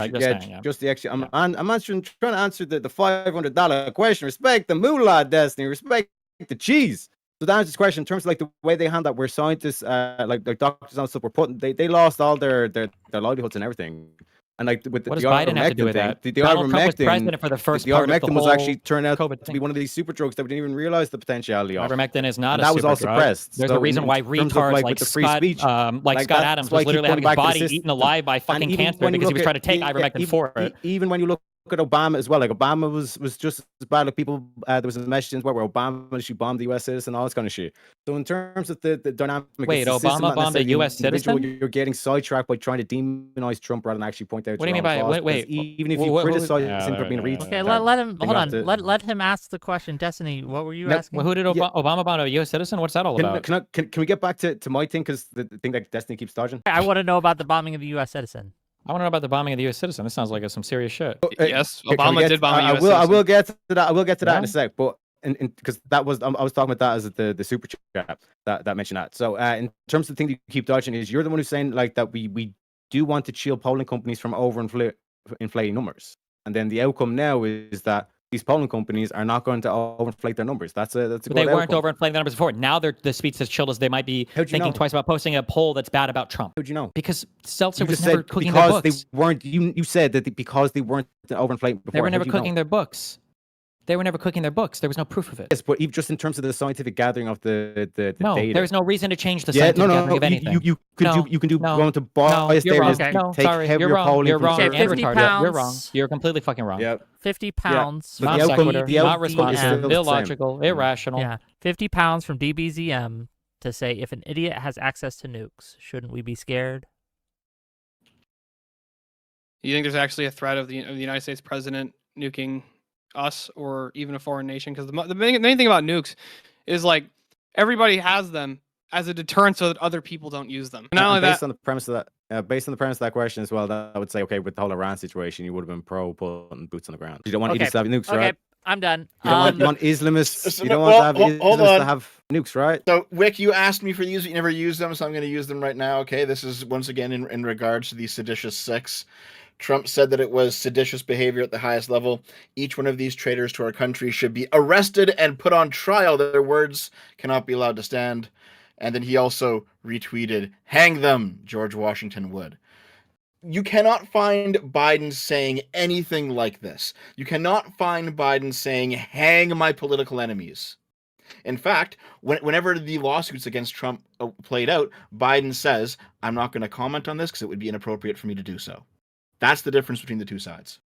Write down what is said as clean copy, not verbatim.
just saying, yeah. Just the extra. I'm answering, trying to answer the $500 question. Respect the moolah, Destiny. Respect the cheese. So to answer this question, in terms of like the way they handle that, where scientists, like doctors and stuff, were putting, they lost all their livelihoods and everything. And like with the Biden have to do with thing, that? the Donald Trump was Ivermectin, president for the first the part of the Ivermectin was whole actually turned out COVID to thing. be one of these super drugs that we didn't even realize the potentiality of. Ivermectin is not and a that was super all drug. suppressed. There's so a reason why retards like like with the free Scott, speech, Scott Adams was literally having his body eaten alive by fucking cancer because he was trying to take Ivermectin for it. Even when you look at Obama as well, like Obama was just as bad. Like people, there was a message where Obama actually bombed the U.S. citizen, all this kind of shit. So in terms of the dynamic, wait, Obama bombed a U.S. citizen? You're getting sidetracked by trying to demonize Trump rather than actually point out. What do you mean by wait? Even if you criticize him for being a retard, okay, let him hold on. Let him ask the question. Destiny, what were you asking? Well, who did Obama bomb a U.S. citizen? What's that all about? Can we get back to my thing, because the thing that Destiny keeps dodging? I want to know about the bombing of the U.S. citizen. I want to know about the bombing of the U.S. citizen. This sounds like some serious shit. Yes, Obama did bomb a U.S. citizen. I will get to that. I will get to that in a sec. But because that was, I was talking about that as the super chat that mentioned that. So in terms of the thing that you keep dodging, is you're the one who's saying like that we do want to shield polling companies from inflating numbers, and then the outcome now is that these polling companies are not going to overinflate their numbers. That's a good They weren't outcome. overinflating the numbers before. Now the speech as chilled as they might be thinking twice about posting a poll that's bad about Trump. How'd you know? Because Seltzer was never cooking their books. Because they weren't. You said that because they weren't overinflating before. They were never cooking their books. They were never cooking their books. There was no proof of it. Yes, but even just in terms of the scientific gathering of the data. There's no reason to change the scientific gathering of anything. You can do going to bias data. Take heavier polling. You're wrong. Okay, 50 pounds. You're wrong. You're completely fucking wrong. Yep. 50 pounds. Not sequitur. Not responsible. Illogical. Irrational. Yeah. 50 pounds from DBZM to say if an idiot has access to nukes, shouldn't we be scared? You think there's actually a threat of the United States president nuking us or even a foreign nation? Because the main thing about nukes is like everybody has them as a deterrent so that other people don't use them. Not only based on the premise of that question as well, that I would say, okay, with the whole Iran situation, you would have been pro putting boots on the ground. You don't want idiots to have nukes, right? Okay, I'm done. You don't want Islamists. You don't want to have Islamists to have nukes, right? So, Wick, you asked me for these, but you never used them, so I'm going to use them right now. Okay, this is once again in regards to the seditious six. Trump said that it was seditious behavior at the highest level. Each one of these traitors to our country should be arrested and put on trial. Their words cannot be allowed to stand. And then he also retweeted, "Hang them, George Washington would." You cannot find Biden saying anything like this. You cannot find Biden saying, "Hang my political enemies." In fact, whenever the lawsuits against Trump played out, Biden says, "I'm not going to comment on this because it would be inappropriate for me to do so." That's the difference between the two sides.